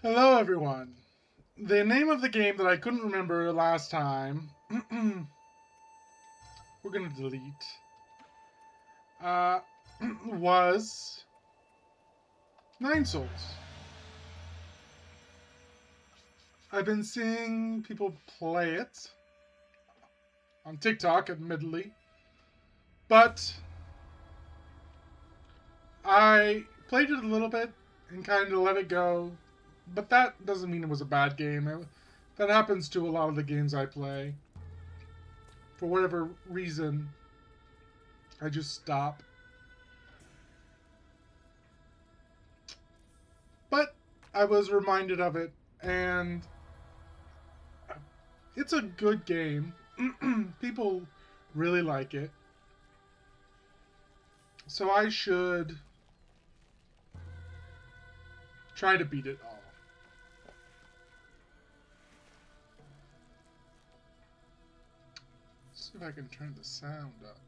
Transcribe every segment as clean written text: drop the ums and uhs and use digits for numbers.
Hello, everyone. The name of the game that I couldn't remember last time, we're going to delete, uh, was Nine Souls. I've been seeing people play it on TikTok, admittedly, but I played it a little bit and kind of let it go. But that doesn't mean it was a bad game. That happens to a lot of the games I play. For whatever reason, I just stop. But I was reminded of it, and it's a good game. People really like it. So I should try to beat it all. See if I can turn the sound up.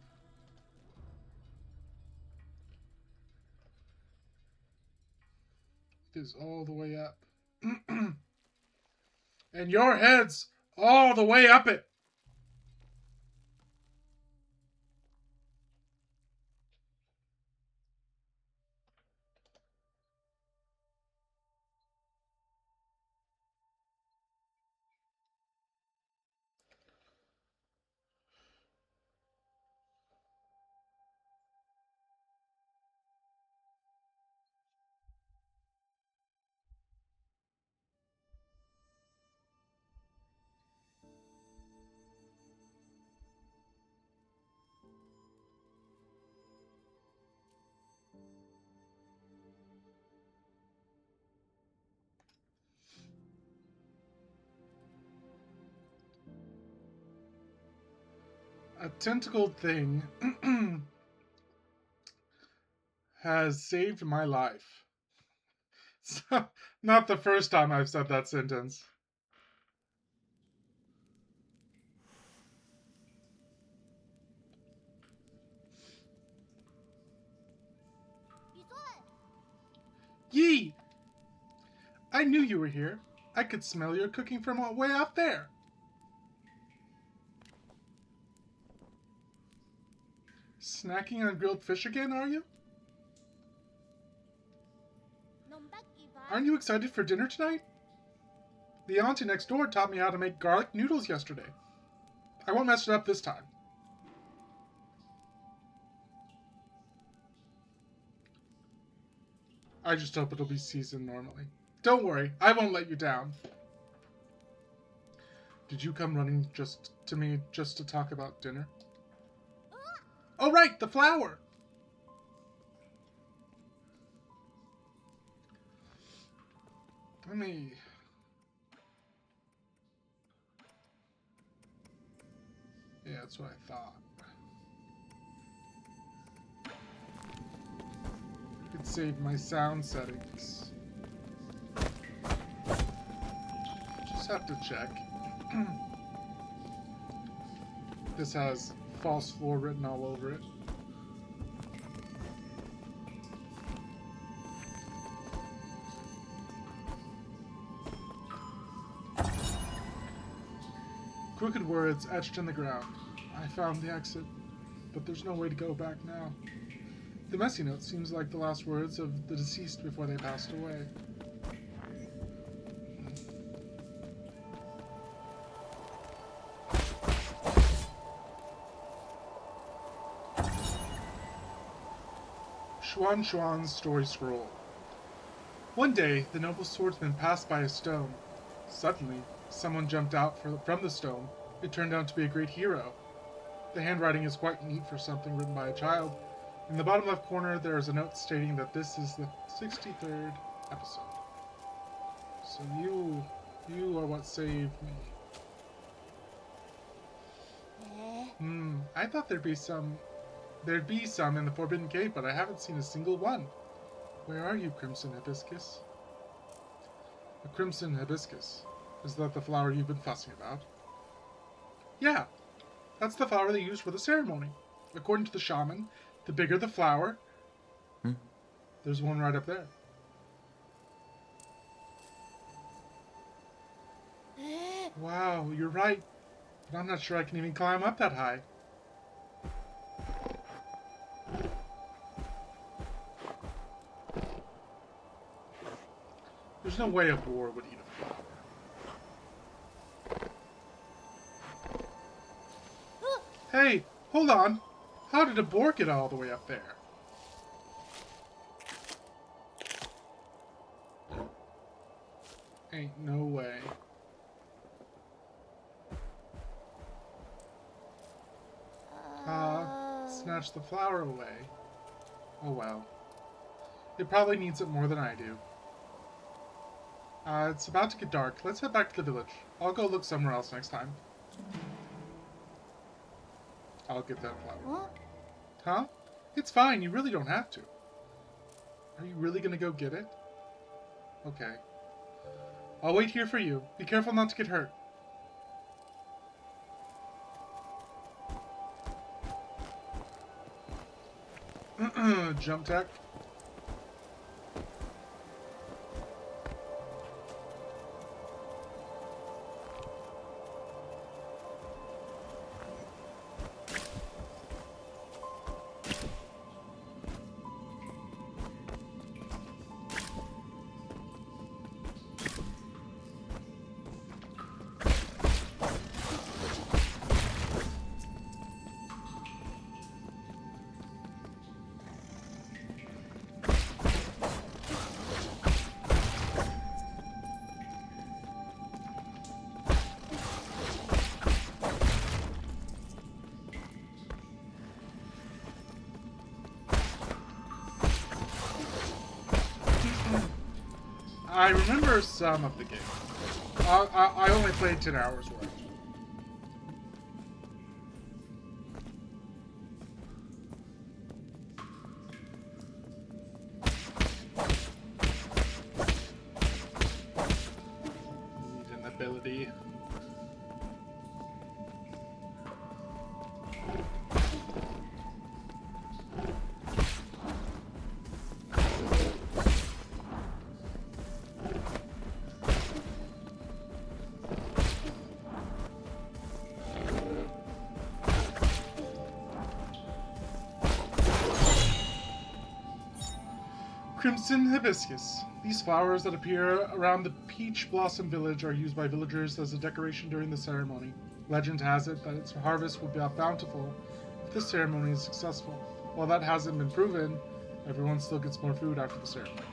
It is all the way up. And your head's all the way up it. A tentacled thing has saved my life. So, not the first time I've said that sentence. Yee! I knew you were here. I could smell your cooking from way up there. Snacking on grilled fish again, are you? Aren't you excited for dinner tonight? The auntie next door taught me how to make garlic noodles yesterday. I won't mess it up this time. I just hope it'll be seasoned normally. Don't worry, I won't let you down. Did you come running just to talk about dinner? Oh right, the flower! Let me... Yeah, that's what I thought. I could save my sound settings. Just have to check. This has false floor written all over it. Crooked words etched in the ground. I found the exit, but there's no way to go back now. The messy note seems like the last words of the deceased before they passed away. Xuan Xuan's story scroll. One day, the noble swordsman passed by a stone. Suddenly, someone jumped out from the stone. It turned out to be a great hero. The handwriting is quite neat for something written by a child. In the bottom left corner, there is a note stating that this is the 63rd episode. So you are what saved me. I thought there'd be some in the Forbidden Cave, but I haven't seen a single one. Where are you, Crimson Hibiscus? A crimson hibiscus. Is that the flower you've been fussing about? Yeah, that's the flower they used for the ceremony. According to the shaman, the bigger the flower... There's one right up there. Wow, you're right. But I'm not sure I can even climb up that high. There's no way a boar would eat a flower. Hey, hold on. How did a boar get all the way up there? Ain't no way. Snatch the flower away. Oh well. It probably needs it more than I do. It's about to get dark. Let's head back to the village. I'll go look somewhere else next time. I'll get that flower. Huh? It's fine. You really don't have to. Are you really gonna go get it? Okay. I'll wait here for you. Be careful not to get hurt. Jump tech. I remember some of the game. I only played 10 hours worth. Need an ability. Crimson hibiscus. These flowers that appear around the Peach Blossom Village are used by villagers as a decoration during the ceremony. Legend has it that its harvest will be bountiful if the ceremony is successful. While that hasn't been proven, everyone still gets more food after the ceremony.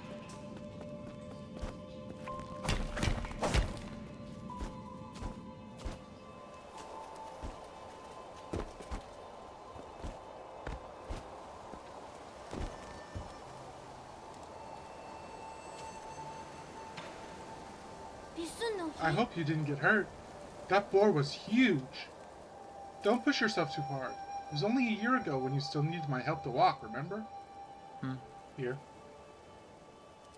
I hope you didn't get hurt. That boar was huge. Don't push yourself too hard. It was only a year ago when you still needed my help to walk, remember? Here.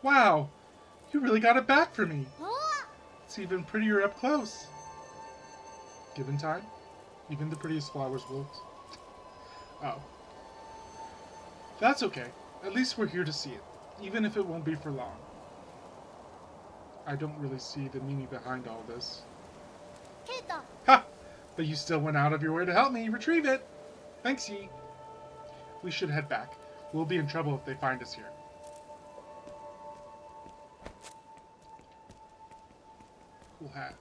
Wow! You really got it back for me. It's even prettier up close. Given time, even the prettiest flowers wilt. Oh. That's okay. At least we're here to see it, even if it won't be for long. I don't really see the meaning behind all this. Ha! But you still went out of your way to help me retrieve it. Thanks, Yi. We should head back. We'll be in trouble if they find us here. Cool hat.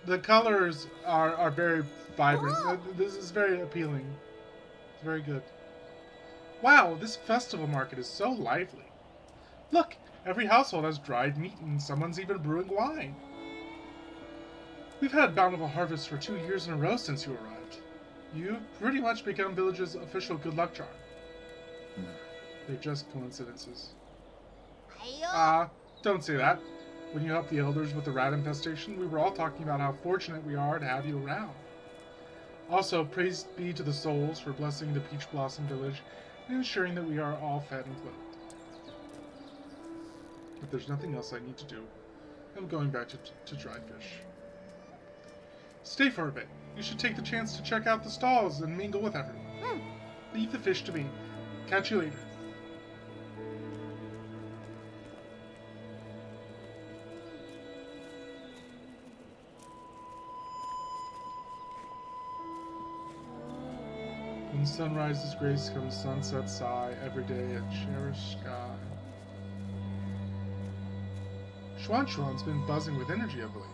The colors are very vibrant. This is very appealing. It's very good. Wow, this festival market is so lively. Look, every household has dried meat and someone's even brewing wine. We've had bountiful harvests for 2 years in a row since you arrived. You've pretty much become village's official good luck charm. They're just coincidences. Don't say that. When you helped the elders with the rat infestation, we were all talking about how fortunate we are to have you around. Also, praise be to the souls for blessing the Peach Blossom Village and ensuring that we are all fed and clothed. If there's nothing else I need to do, I'm going back to dry fish. Stay for a bit. You should take the chance to check out the stalls and mingle with everyone. Leave the fish to me. Catch you later. When sunrises grace comes sunset sigh, every day a cherished sky. Schwan's been buzzing with energy of late.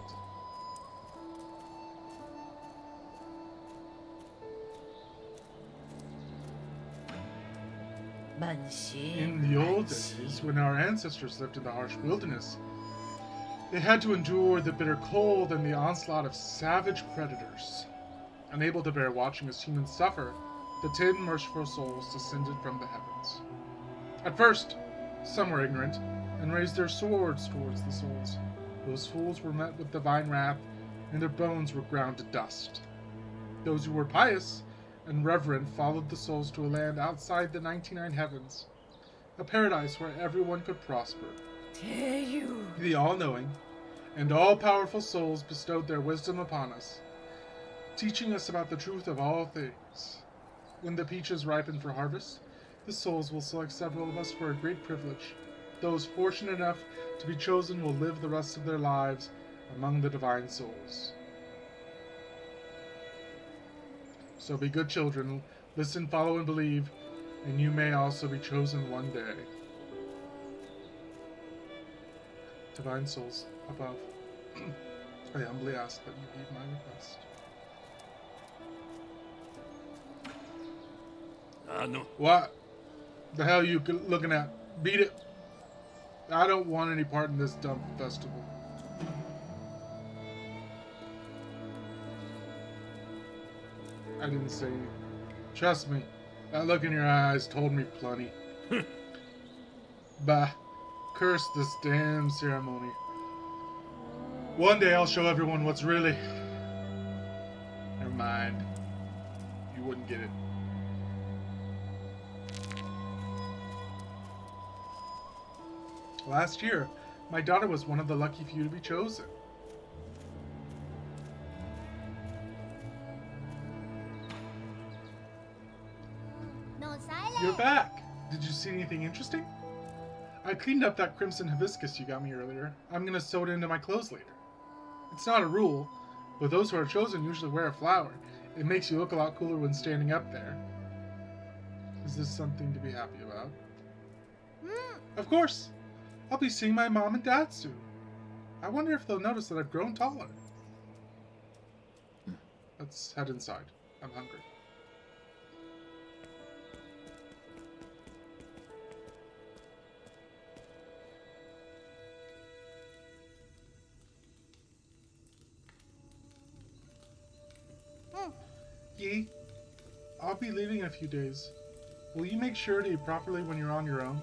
In the old days, when our ancestors lived in the harsh wilderness, they had to endure the bitter cold and the onslaught of savage predators. Unable to bear watching as humans suffer, the 10 merciful souls descended from the heavens. At first, some were ignorant and raised their swords towards the souls. Those fools were met with divine wrath, and their bones were ground to dust. Those who were pious and reverent followed the souls to a land outside the 99 heavens, a paradise where everyone could prosper. The all-knowing and all-powerful souls bestowed their wisdom upon us, teaching us about the truth of all things. When the peaches ripen for harvest, the souls will select several of us for a great privilege. Those fortunate enough to be chosen will live the rest of their lives among the divine souls. So be good children, listen, follow, and believe, and you may also be chosen one day. Divine souls above, I humbly ask that you heed my request. What the hell are you looking at? Beat it. I don't want any part in this dumb festival. I didn't say anything. Trust me, that look in your eyes told me plenty. Bah, curse this damn ceremony. One day I'll show everyone what's really... Never mind. You wouldn't get it. Last year, my daughter was one of the lucky few to be chosen. You're back! Did you see anything interesting? I cleaned up that crimson hibiscus you got me earlier. I'm gonna sew it into my clothes later. It's not a rule, but those who are chosen usually wear a flower. It makes you look a lot cooler when standing up there. Is this something to be happy about? Of course! I'll be seeing my mom and dad soon. I wonder if they'll notice that I've grown taller. Let's head inside. I'm hungry. Yi, I'll be leaving in a few days. Will you make sure to eat properly when you're on your own?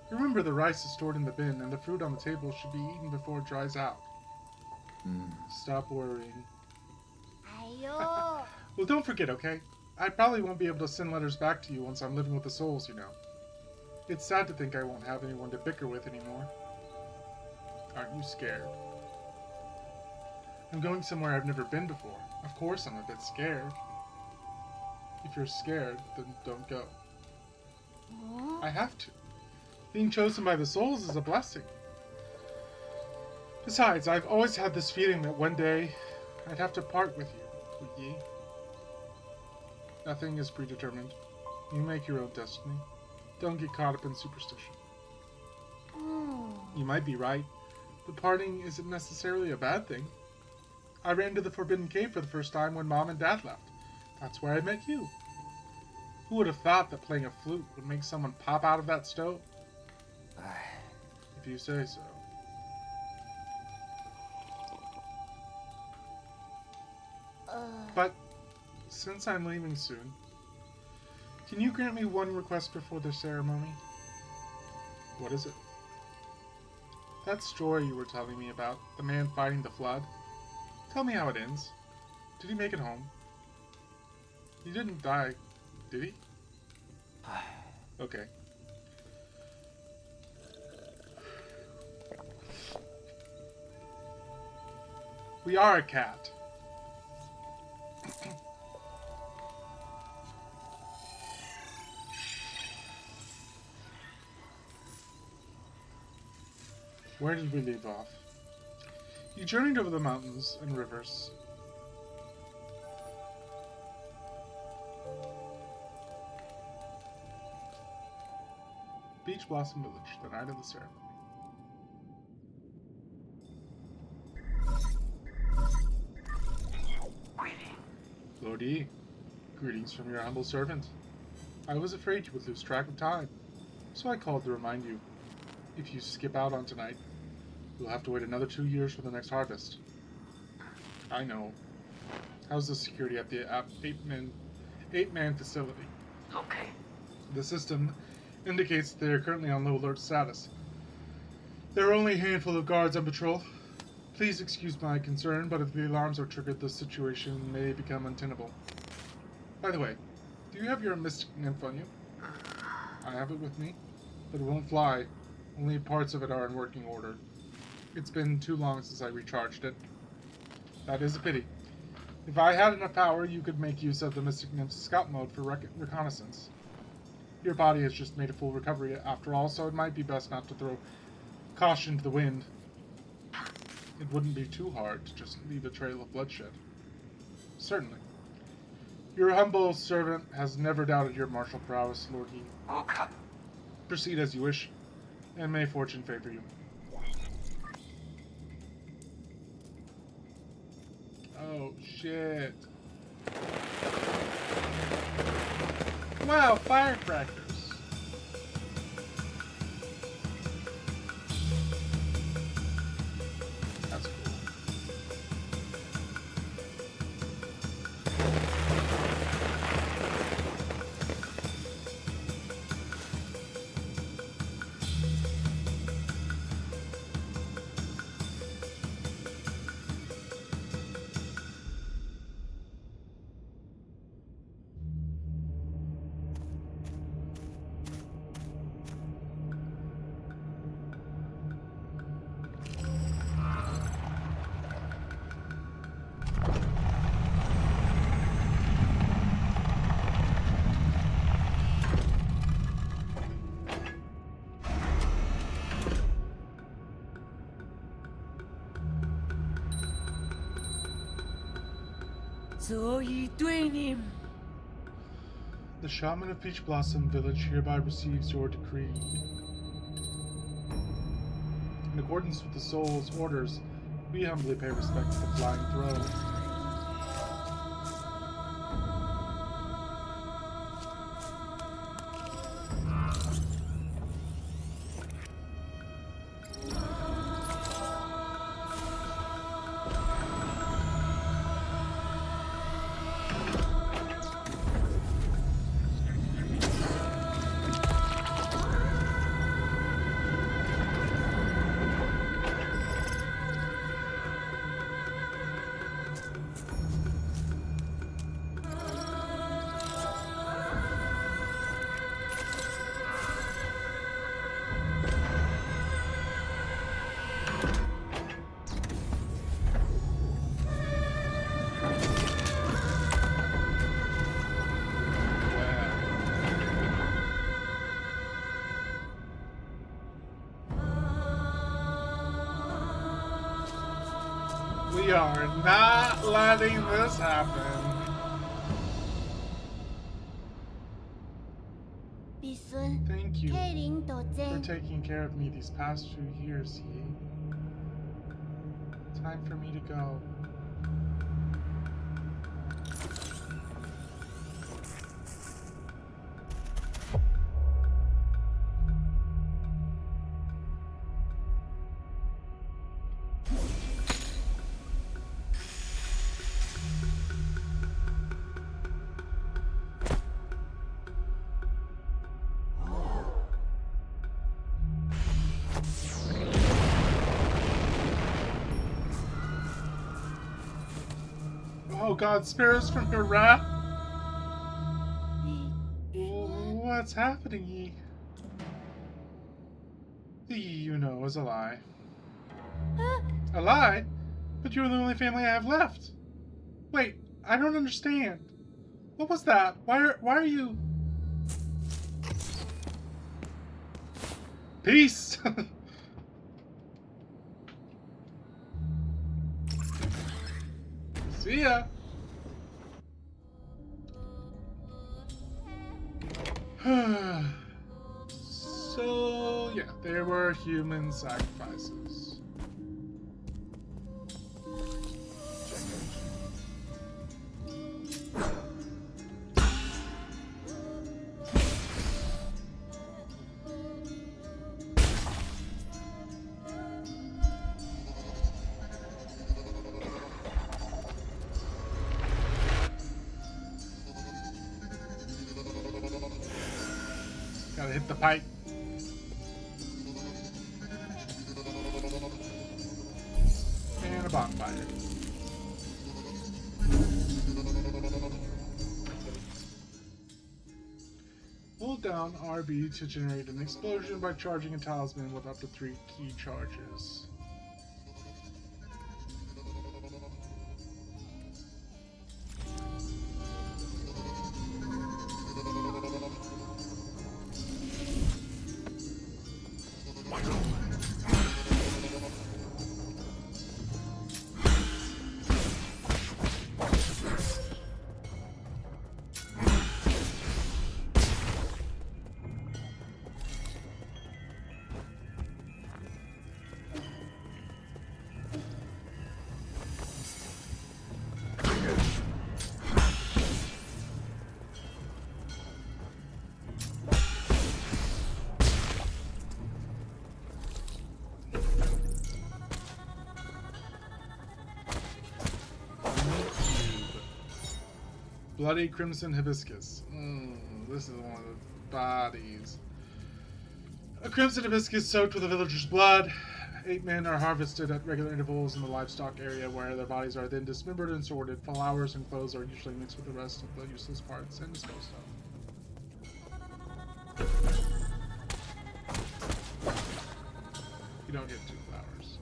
Remember, the rice is stored in the bin, and the fruit on the table should be eaten before it dries out. Stop worrying. Well, don't forget, okay? I probably won't be able to send letters back to you once I'm living with the souls, you know. It's sad to think I won't have anyone to bicker with anymore. Aren't you scared? I'm going somewhere I've never been before. Of course I'm a bit scared. If you're scared, then don't go. I have to. Being chosen by the souls is a blessing. Besides, I've always had this feeling that one day I'd have to part with you, Yi. Nothing is predetermined. You make your own destiny. Don't get caught up in superstition. You might be right, but parting isn't necessarily a bad thing. I ran to the Forbidden Cave for the first time when Mom and Dad left. That's where I met you. Who would have thought that playing a flute would make someone pop out of that stove? If you say so. But, since I'm leaving soon, can you grant me one request before the ceremony? What is it? That story you were telling me about, the man fighting the flood. Tell me how it ends. Did he make it home? He didn't die, did he? Okay. We are a cat. Where did we leave off? You journeyed over the mountains and rivers. Beach Blossom Village, the night of the ceremony. Lord E, greetings from your humble servant. I was afraid you would lose track of time, so I called to remind you. If you skip out on tonight, you'll have to wait another 2 years for the next harvest. I know. How's the security at the eight-man facility? Okay. The system indicates they are currently on low alert status. There are only a handful of guards on patrol. Please excuse my concern, but if the alarms are triggered, the situation may become untenable. By the way, do you have your mystic nymph on you? I have it with me, but it won't fly. Only parts of it are in working order. It's been too long since I recharged it. That is a pity. If I had enough power, you could make use of the Mystic Nymph's scout mode for reconnaissance. Your body has just made a full recovery after all, so it might be best not to throw caution to the wind. It wouldn't be too hard to just leave a trail of bloodshed. Certainly. Your humble servant has never doubted your martial prowess, Lord E. Okay. Proceed as you wish, and may fortune favor you. Oh, shit. Wow, firecrackers. That's cool. The Shaman of Peach Blossom Village hereby receives your decree. In accordance with the Soul's orders, we humbly pay respect to the Flying Throne. We are not letting this happen. Thank you for taking care of me these past few years, Yi. Time for me to go. Oh God, spare us from your wrath. What's happening, Yi? The Yi you know is a lie. A lie? But you're the only family I have left. Wait, I don't understand. What was that? Why are you... Peace! See ya! So, yeah, there were human sacrifices. Gotta hit the pipe. And a bonfire. Hold down RB to generate an explosion by charging a talisman with up to 3 key charges. Bloody Crimson Hibiscus. This is one of the bodies. A crimson hibiscus soaked with a villager's blood. 8 men are harvested at regular intervals in the livestock area, where their bodies are then dismembered and sorted. Flowers and clothes are usually mixed with the rest of the useless parts and disposed of. You don't get 2 flowers.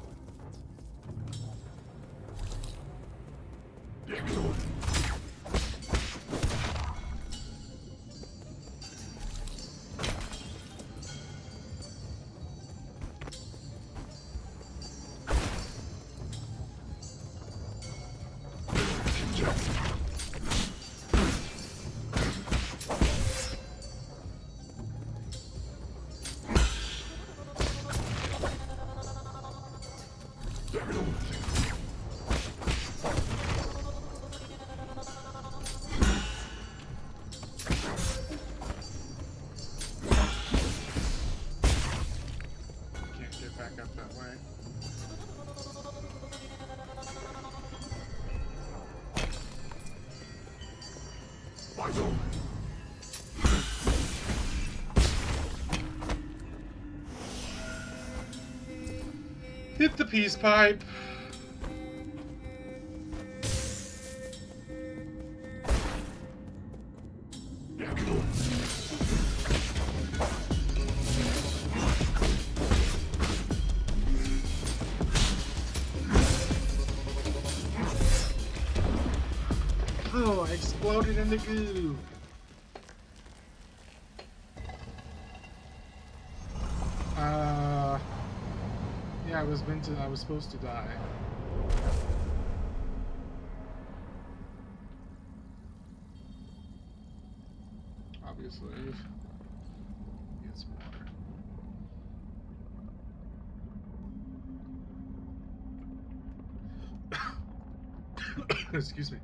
Hit the peace pipe. Oh, I exploded in the goo. Yeah, I was supposed to die. Obviously. It's water. Excuse me.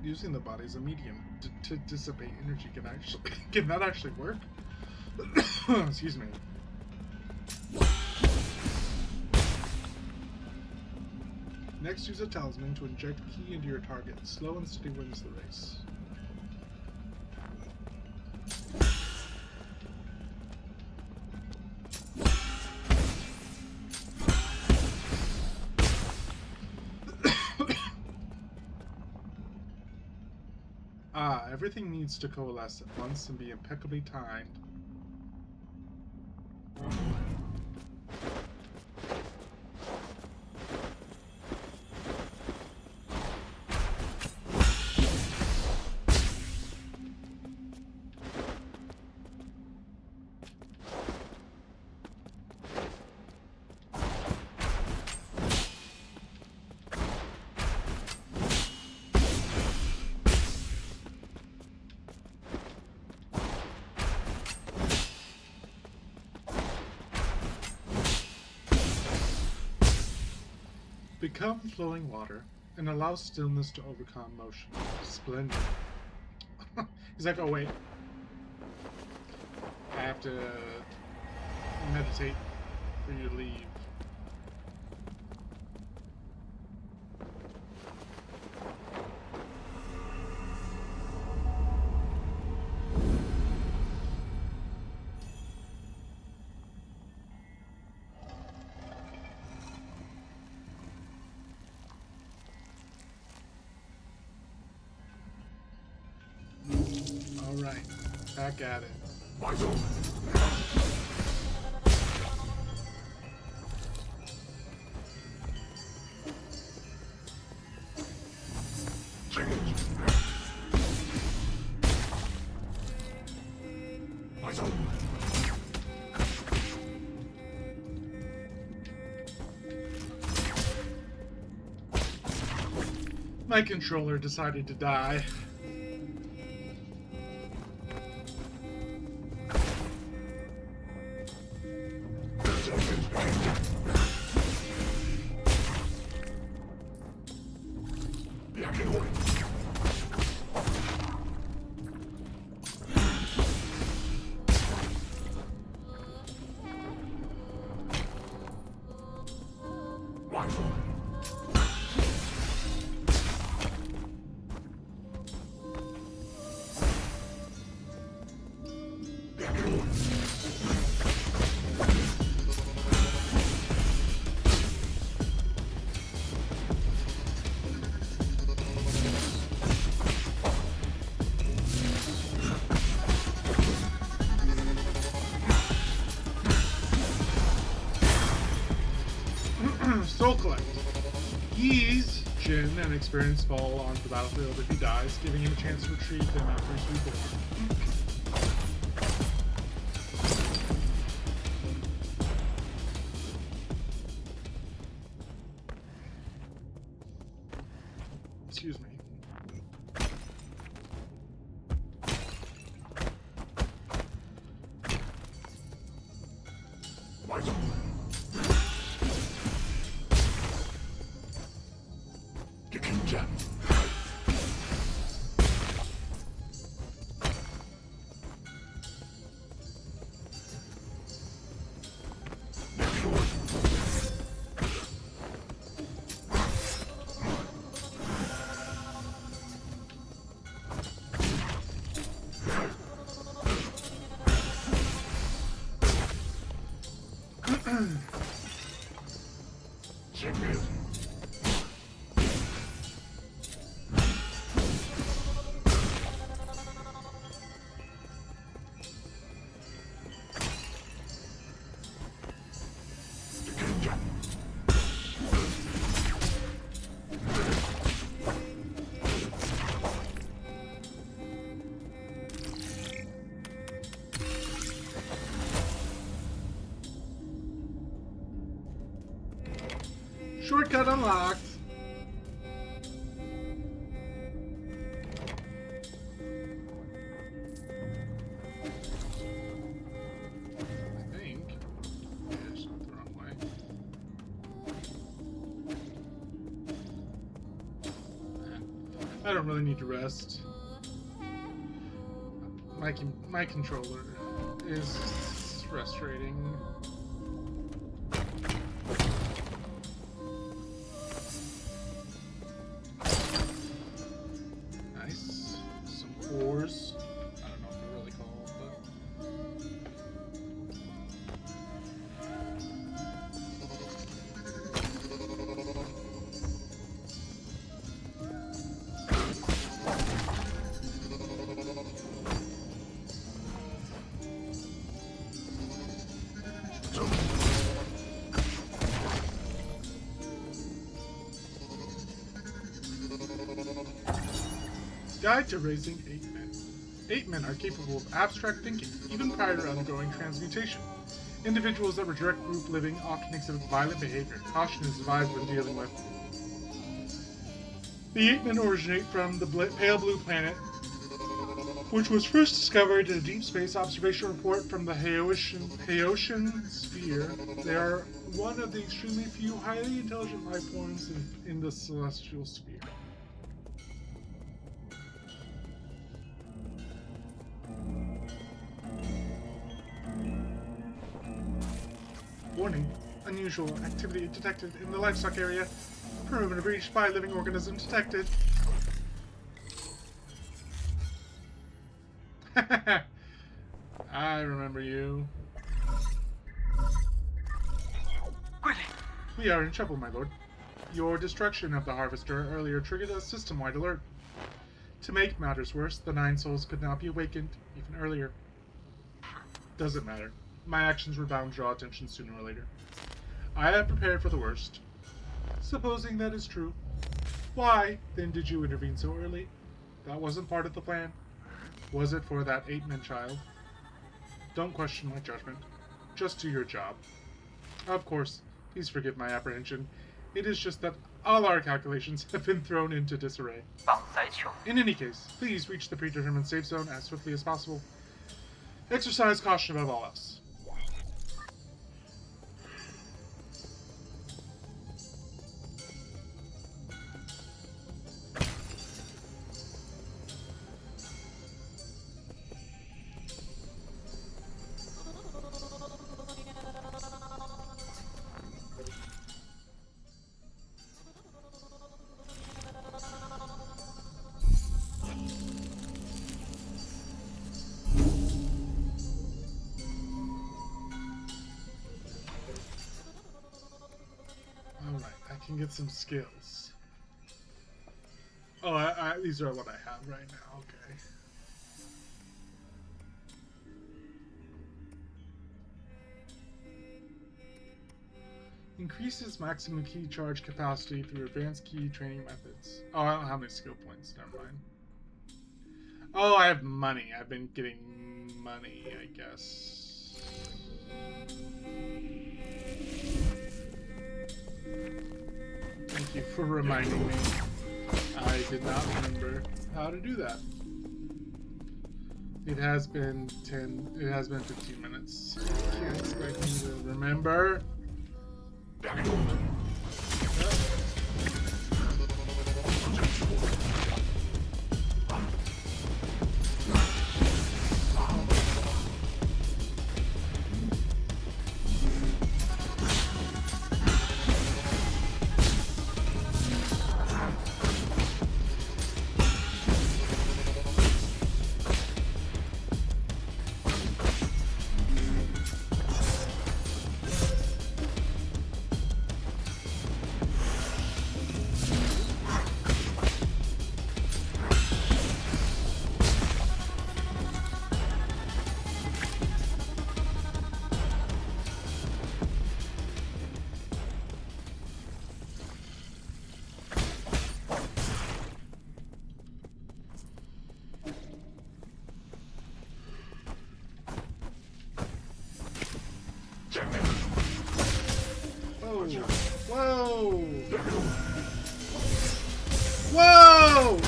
Using the body as a medium to dissipate energy can that actually work? Excuse me. Next, use a talisman to inject ki into your target. Slow and steady wins the race. Everything needs to coalesce at once and be impeccably timed. Become flowing water and allow stillness to overcome motion. Splendid. He's like, oh wait. I have to meditate for you to leave. Alright, back at it. My controller decided to die. Soul Collect. Ease, Jin, and experience fall onto the battlefield if he dies, giving him a chance to retrieve them after he's reborn. Excuse me. Shortcut unlocked. I think. Yeah, it's not the wrong way. I don't really need to rest. My controller is frustrating. Nice. Some ores. I don't know what they're really called, Guide to raising 8 men. 8 men are capable of abstract thinking, even prior to undergoing transmutation. Individuals that reject group living often exhibit violent behavior. Caution is advised when dealing with. The 8 men originate from the pale blue planet which was first discovered in a deep space observation report from the Haitian sphere. They are one of the extremely few highly intelligent life forms in the celestial sphere. Warning. Unusual activity detected in the livestock area. Perimeter breach by living organism detected. I remember you. We are in trouble, my lord. Your destruction of the Harvester earlier triggered a system-wide alert. To make matters worse, the 9 souls could not be awakened even earlier. Doesn't matter. My actions were bound to draw attention sooner or later. I have prepared for the worst. Supposing that is true, why then did you intervene so early? That wasn't part of the plan. Was it for that 8-man child? Don't question my judgment. Just do your job. Of course, please forgive my apprehension. It is just that all our calculations have been thrown into disarray. In any case, please reach the predetermined safe zone as swiftly as possible. Exercise caution above all else. Can get some skills. Oh, these are what I have right now. Okay. Increases maximum key charge capacity through advanced key training methods. Oh, I don't have any skill points. Never mind. Oh, I have money. I've been getting money, I guess. Thank you for reminding me. I did not remember how to do that. It has been 15 minutes. Can't expect me to remember. Whoa! Whoa!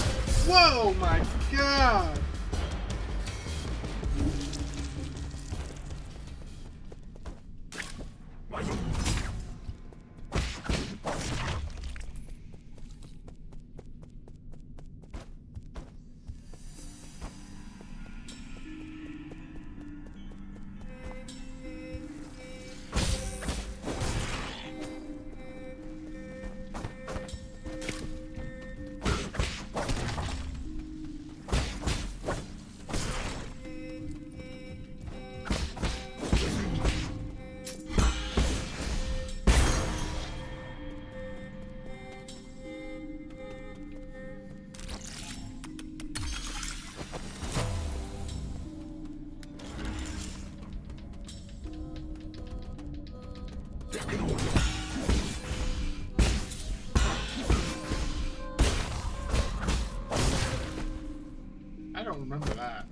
Whoa, my God! I don't remember that.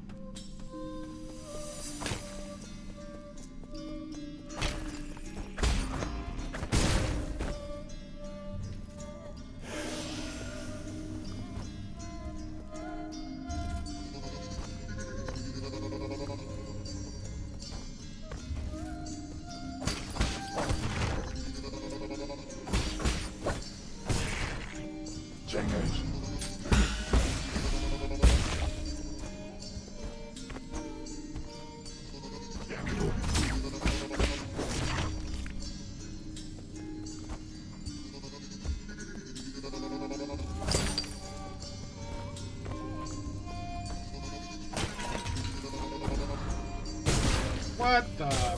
What the?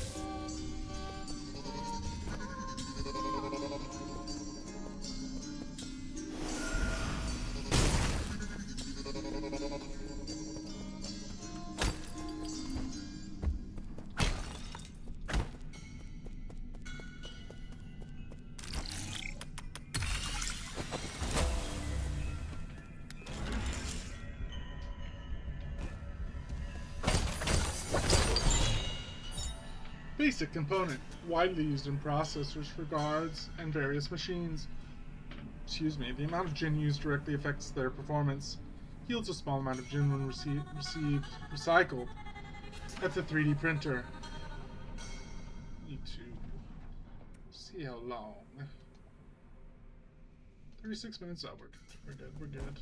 Basic component, widely used in processors for guards and various machines. Excuse me, the amount of gin used directly affects their performance. Yields a small amount of gin when recycled. That's a 3D printer. Need to see how long. 36 minutes. Oh, we're good. We're good.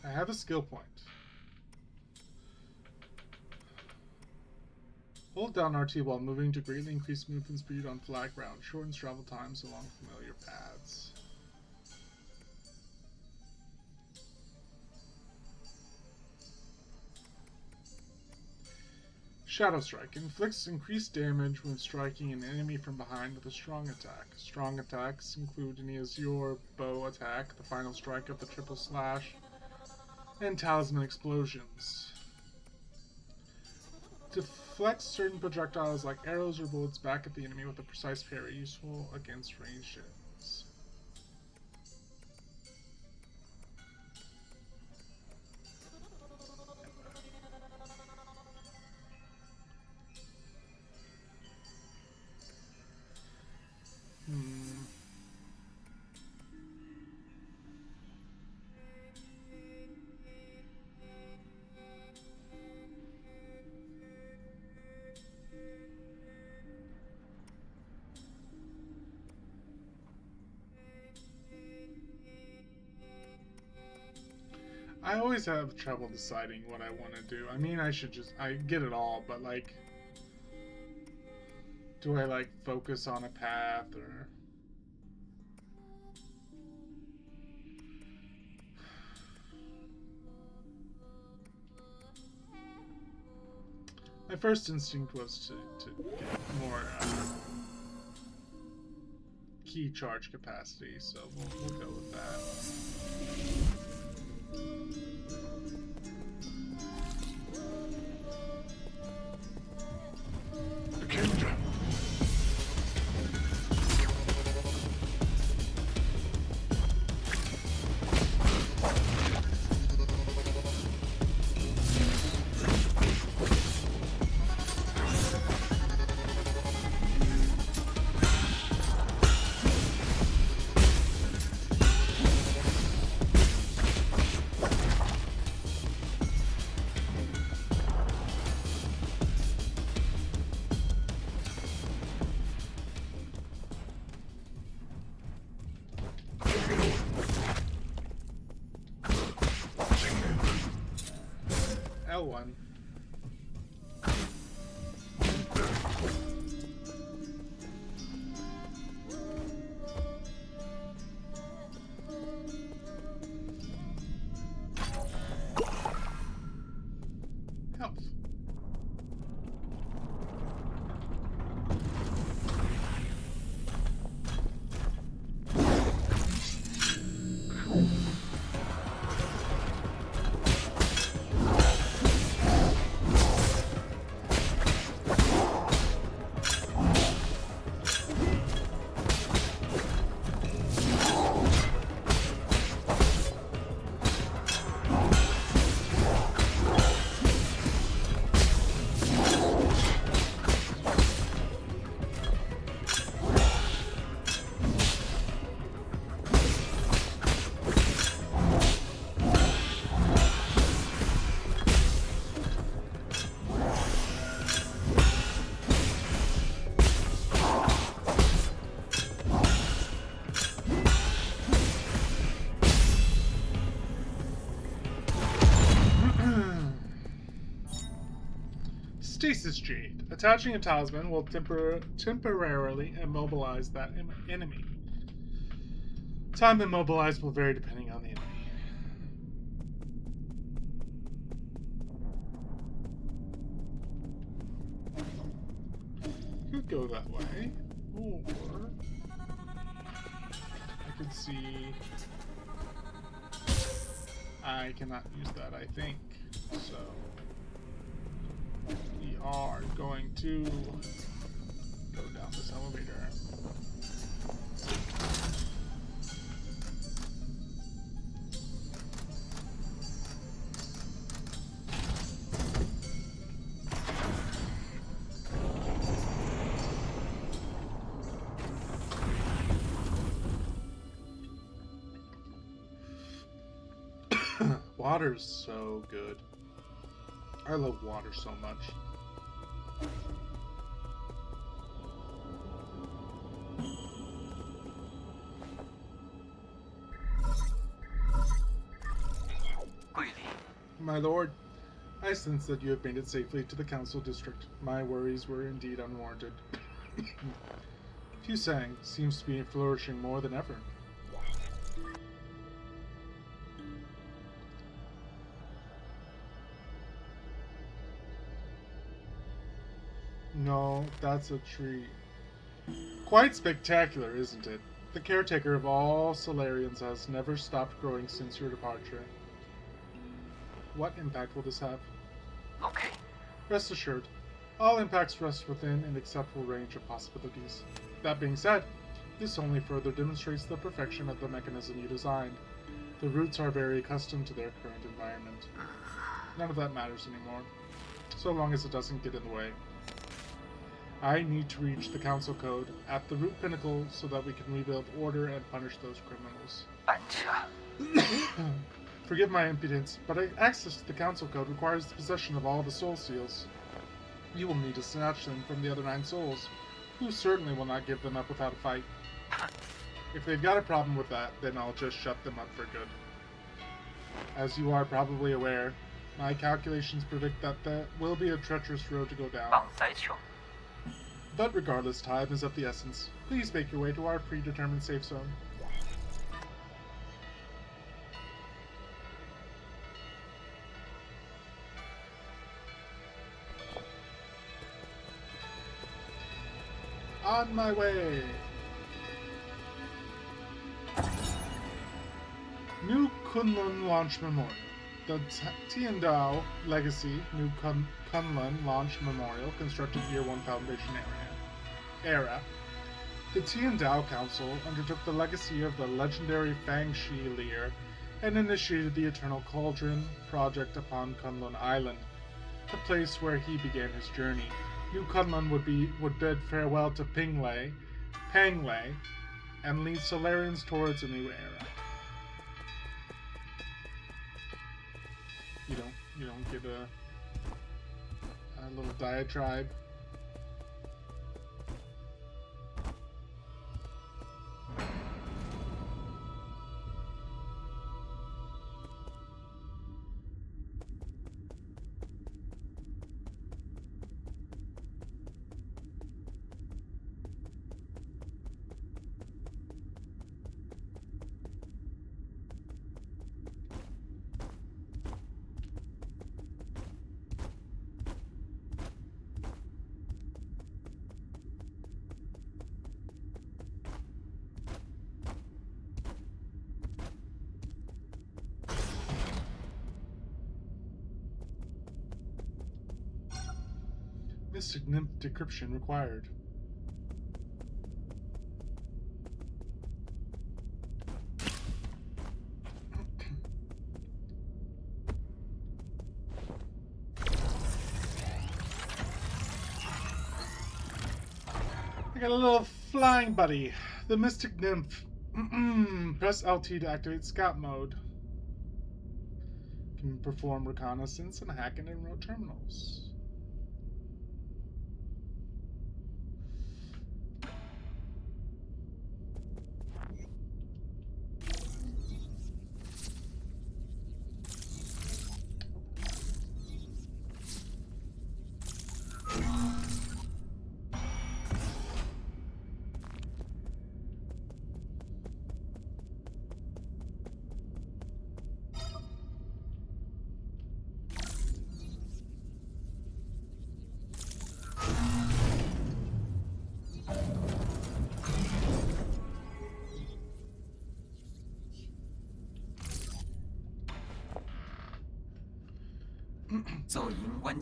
I have a skill point. Hold down RT while moving to greatly increase movement speed on flat ground. Shortens travel times along familiar paths. Shadow Strike. Inflicts increased damage when striking an enemy from behind with a strong attack. Strong attacks include an Azure bow attack, the final strike of the triple slash, and talisman explosions. Deflects certain projectiles like arrows or bullets back at the enemy with a precise parry, useful against ranged enemies. I always have trouble deciding what I want to do. I mean, I get it all, but like, do I like focus on a path or... My first instinct was to get more key charge capacity, so we'll go with that. L1. Health. Stasis Jade. Attaching a talisman will temporarily immobilize that enemy. Time immobilized will vary depending on the enemy. Could go that way, or I could see. I cannot use that, I think. So we are going to go down this elevator. Water's so good. I love water so much. My lord, I sense that you have made it safely to the council district. My worries were indeed unwarranted. Fusang seems to be flourishing more than ever. No, that's a tree. Quite spectacular, isn't it? The caretaker of all Solarians has never stopped growing since your departure. What impact will this have? Okay. Rest assured, all impacts rest within an acceptable range of possibilities. That being said, this only further demonstrates the perfection of the mechanism you designed. The roots are very accustomed to their current environment. None of that matters anymore, so long as it doesn't get in the way. I need to reach the council code at the root pinnacle so that we can rebuild order and punish those criminals. Forgive my impudence, but access to the council code requires the possession of all the soul seals. You will need to snatch them from the other 9 souls, who certainly will not give them up without a fight. If they've got a problem with that, then I'll just shut them up for good. As you are probably aware, my calculations predict that there will be a treacherous road to go down. But regardless, time is of the essence. Please make your way to our predetermined safe zone. On my way! New Kunlun Launch Memorial. The Tiandao Legacy New Kunlun Launch Memorial, constructed year 1 Foundation era. The Tiandao Council undertook the legacy of the legendary Fang Shi Leer and initiated the Eternal Cauldron project upon Kunlun Island, the place where he began his journey. New Kunlun would bid farewell to Panglei, and lead Solarians towards a new era. You don't get a little diatribe. Mystic Nymph decryption required. I got a little flying buddy, the Mystic Nymph. Press LT to activate scout mode. Can perform reconnaissance and hack into remote terminals.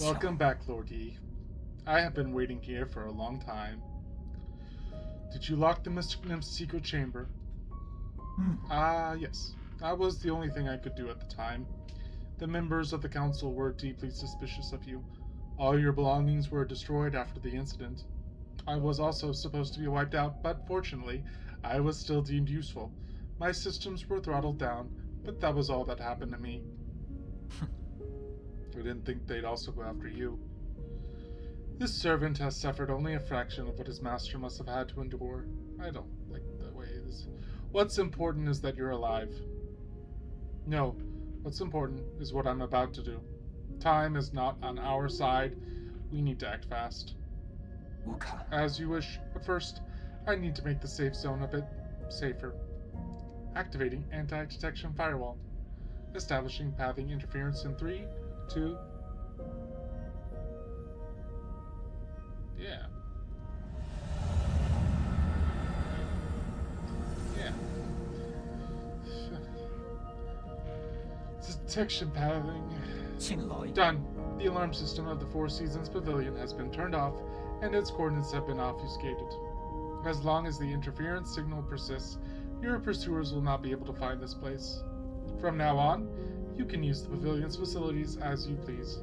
Welcome back, Lord Yi. I have been waiting here for a long time. Did you lock the Mr. Nymph's secret chamber? Yes. That was the only thing I could do at the time. The members of the council were deeply suspicious of you. All your belongings were destroyed after the incident. I was also supposed to be wiped out, but fortunately, I was still deemed useful. My systems were throttled down, but that was all that happened to me. I didn't think they'd also go after you. This servant has suffered only a fraction of what his master must have had to endure. I don't like the way it is. What's important is that you're alive. No, what's important is what I'm about to do. Time is not on our side. We need to act fast. As you wish, but first, I need to make the safe zone a bit safer. Activating anti-detection firewall. Establishing pathing interference in 3, 2... Yeah. Detection pathing. Done. The alarm system of the Four Seasons Pavilion has been turned off, and its coordinates have been obfuscated. As long as the interference signal persists, your pursuers will not be able to find this place. From now on, you can use the pavilion's facilities as you please.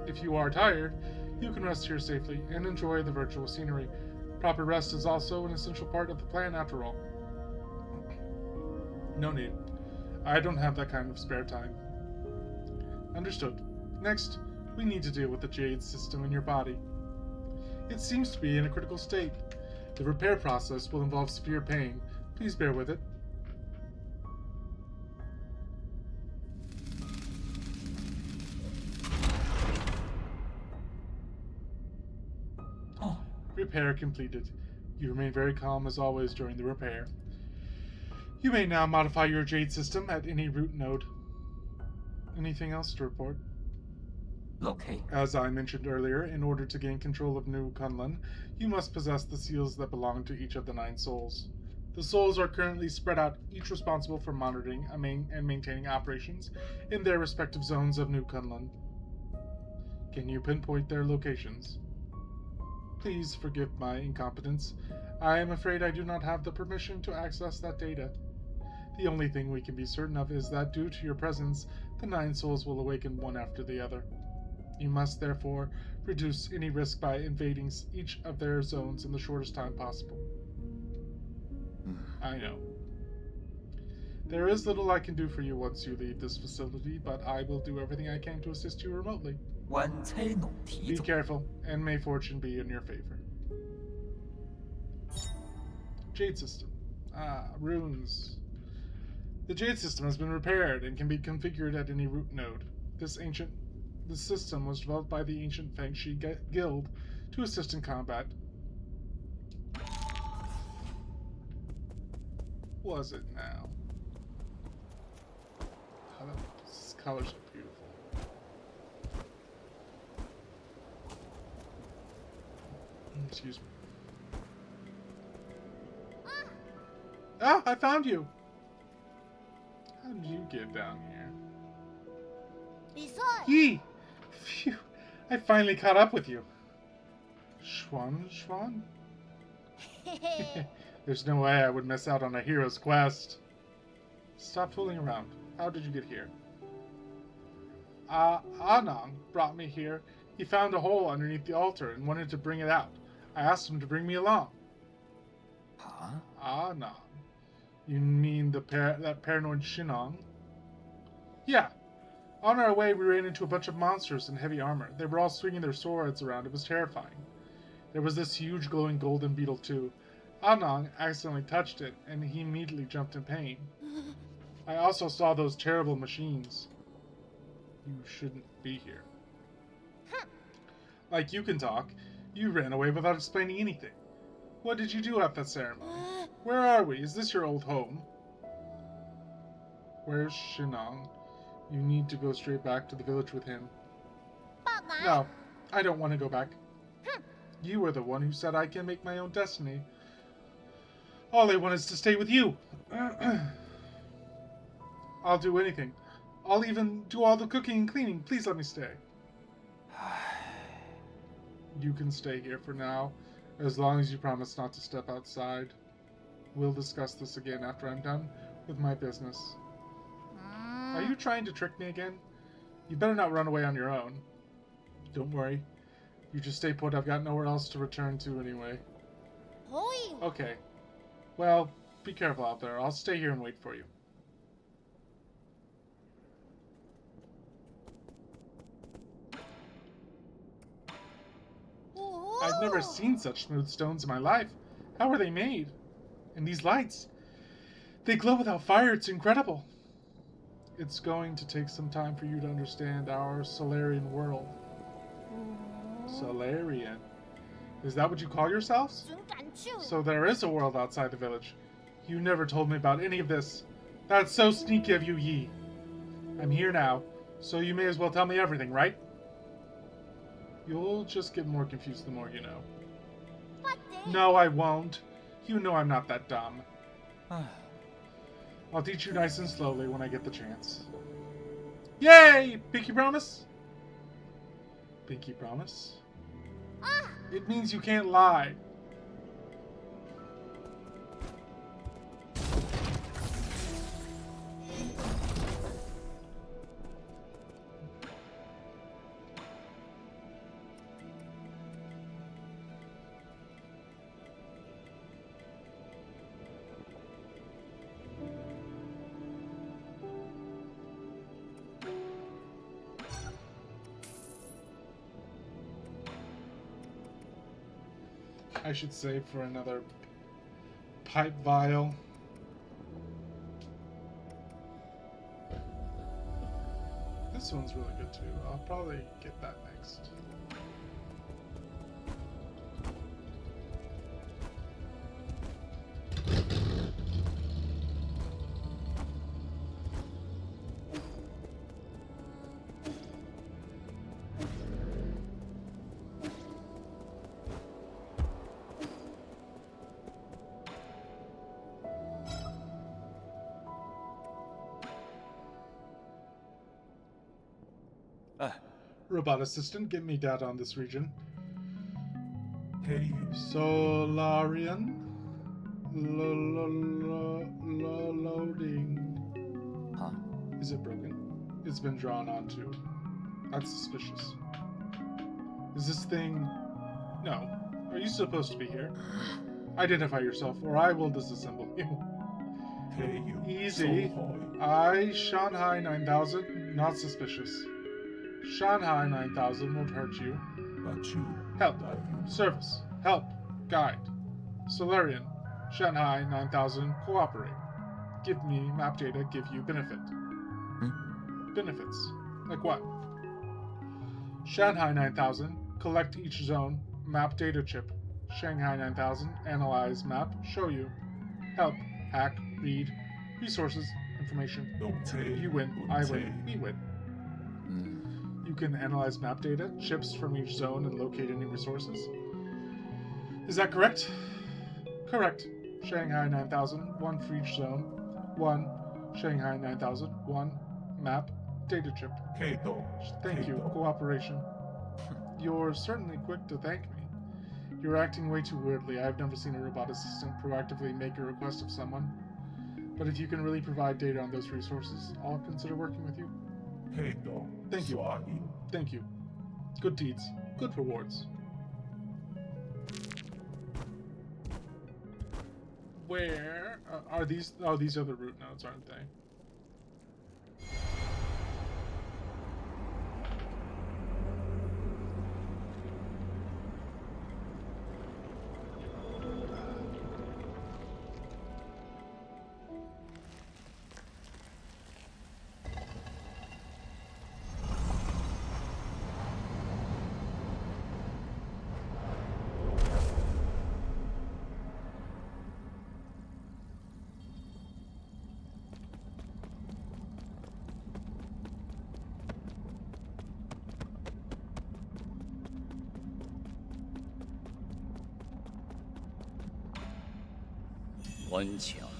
If you are tired, you can rest here safely and enjoy the virtual scenery. Proper rest is also an essential part of the plan after all. No need. I don't have that kind of spare time. Understood. Next, we need to deal with the jade system in your body. It seems to be in a critical state. The repair process will involve severe pain. Please bear with it. Repair completed. You remain very calm as always during the repair. You may now modify your jade system at any root node. Anything else to report? Okay. As I mentioned earlier, in order to gain control of New Kunlun, you must possess the seals that belong to each of the 9 souls. The souls are currently spread out, each responsible for monitoring and maintaining operations in their respective zones of New Kunlun. Can you pinpoint their locations? Please forgive my incompetence. I am afraid I do not have the permission to access that data. The only thing we can be certain of is that due to your presence, the 9 souls will awaken one after the other. You must therefore reduce any risk by invading each of their zones in the shortest time possible. I know. There is little I can do for you once you leave this facility, but I will do everything I can to assist you remotely. Be careful, and may fortune be in your favor. Jade system. Runes. The Jade system has been repaired and can be configured at any root node. This system was developed by the ancient Fengshi Guild to assist in combat. Was it now? These colors are beautiful. Excuse me. Ah, I found you! How did you get down here? Yee! Phew! I finally caught up with you. Schwan? There's no way I would miss out on a hero's quest. Stop fooling around. How did you get here? Anang brought me here. He found a hole underneath the altar and wanted to bring it out. I asked him to bring me along. Huh? Anang. You mean that paranoid Shinong? Yeah. On our way, we ran into a bunch of monsters in heavy armor. They were all swinging their swords around. It was terrifying. There was this huge glowing golden beetle, too. Anang accidentally touched it, and he immediately jumped in pain. I also saw those terrible machines. You shouldn't be here. Like you can talk, you ran away without explaining anything. What did you do at that ceremony? Where are we? Is this your old home? Where's Shinong? You need to go straight back to the village with him. No, I don't want to go back. You were the one who said I can make my own destiny. All I want is to stay with you. I'll do anything. I'll even do all the cooking and cleaning. Please let me stay. You can stay here for now, as long as you promise not to step outside. We'll discuss this again after I'm done with my business. Are you trying to trick me again? You better not run away on your own. Don't worry. You just stay put. I've got nowhere else to return to anyway. Okay. Well, be careful out there. I'll stay here and wait for you. I've never seen such smooth stones in my life. How are they made? And these lights, they glow without fire. It's incredible. It's going to take some time for you to understand our Solarian world. Solarian? Is that what you call yourselves? So there is a world outside the village. You never told me about any of this. That's so sneaky of you, Yi. I'm here now, so you may as well tell me everything, right? You'll just get more confused the more you know. No, I won't. You know I'm not that dumb. I'll teach you nice and slowly when I get the chance. Yay! Pinky promise? Pinky promise? It means you can't lie. I should save for another pipe vial. This one's really good too. I'll probably get that next. Robot assistant, get me data on this region. Hey. Solarian. Loading. Huh? Is it broken? It's been drawn onto. That's suspicious. Is this thing... No. Are you supposed to be here? Identify yourself, or I will disassemble you. Hey, you. Easy. I, Shanghai 9000, not suspicious. Shanghai 9000 won't hurt you. But you. Help. Service. Help. Guide. Solarian. Shanghai 9000 cooperate. Give me map data, give you benefit. Benefits. Like what? Shanghai 9000 collect each zone, map data chip. Shanghai 9000 analyze map, show you. Help. Hack. Read. Resources. Information. You win. I win. We win. You can analyze map data, chips from each zone, and locate any resources. Is that correct? Correct. Shanghai 9000, 1 for each zone. 1. Shanghai 9000, 1. Map, data chip. Thank you. Cooperation. You're certainly quick to thank me. You're acting way too weirdly. I've never seen a robot assistant proactively make a request of someone. But if you can really provide data on those resources, I'll consider working with you. Thank you. Thank you. Good deeds. Good rewards. Where are these? Oh, these are the route nodes, aren't they?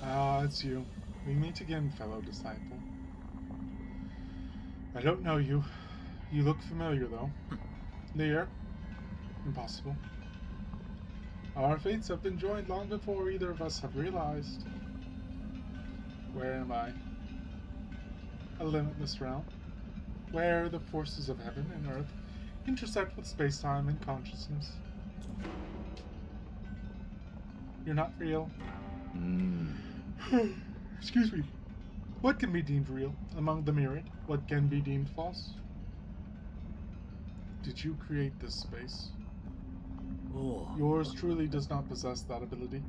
Ah, it's you. We meet again, fellow disciple. I don't know you. You look familiar, though. Lear, Impossible. Our fates have been joined long before either of us have realized. Where am I? A limitless realm, where the forces of heaven and earth intersect with space-time and consciousness. You're not real. Excuse me. What can be deemed real among the myriad? What can be deemed false? Did you create this space? Yours truly does not possess that ability.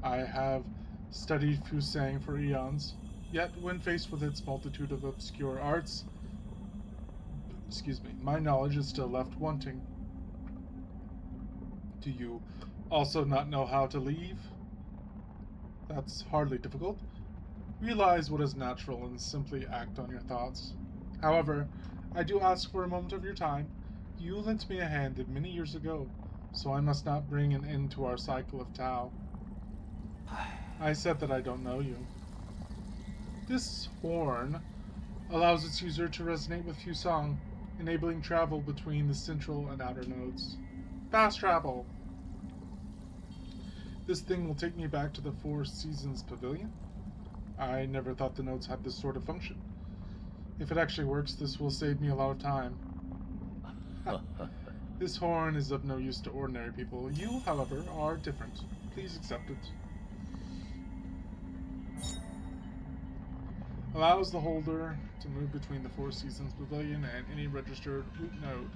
I have studied Fusang for eons, yet when faced with its multitude of obscure arts, my knowledge is still left wanting. Do you also not know how to leave? That's hardly difficult. Realize what is natural and simply act on your thoughts. However, I do ask for a moment of your time. You lent me a hand many years ago, so I must not bring an end to our cycle of Tao. I said that I don't know you. This horn allows its user to resonate with Fusang, enabling travel between the central and outer nodes. Fast travel! This thing will take me back to the Four Seasons Pavilion. I never thought the nodes had this sort of function. If it actually works, this will save me a lot of time. This horn is of no use to ordinary people. You, however, are different. Please accept it. Allows the holder to move between the Four Seasons Pavilion and any registered root node.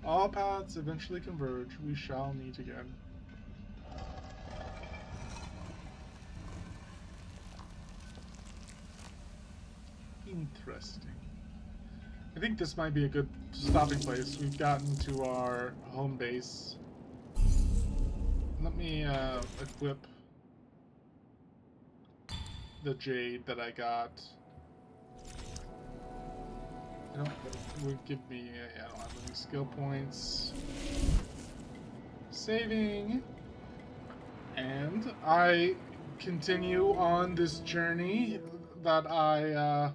All paths eventually converge. We shall meet again. Interesting. I think this might be a good stopping place. We've gotten to our home base. Let me equip the jade that I got. I don't. It would give me. I don't have any skill points. Saving, and I continue on this journey that I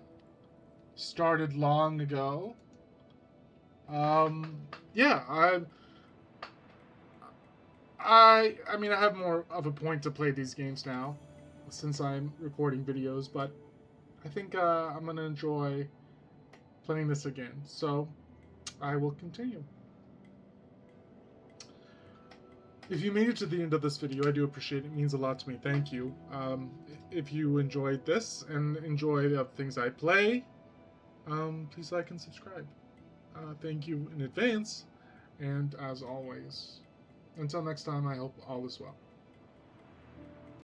started long ago. Yeah, I mean, I have more of a point to play these games now, since I'm recording videos, but I think I'm gonna enjoy playing this again, so I will continue. If you made it to the end of this video, I do appreciate it. It means a lot to me. Thank you. If you enjoyed this and enjoy the other things I play, please like and subscribe. Thank you in advance, and as always, until next time, I hope all is well.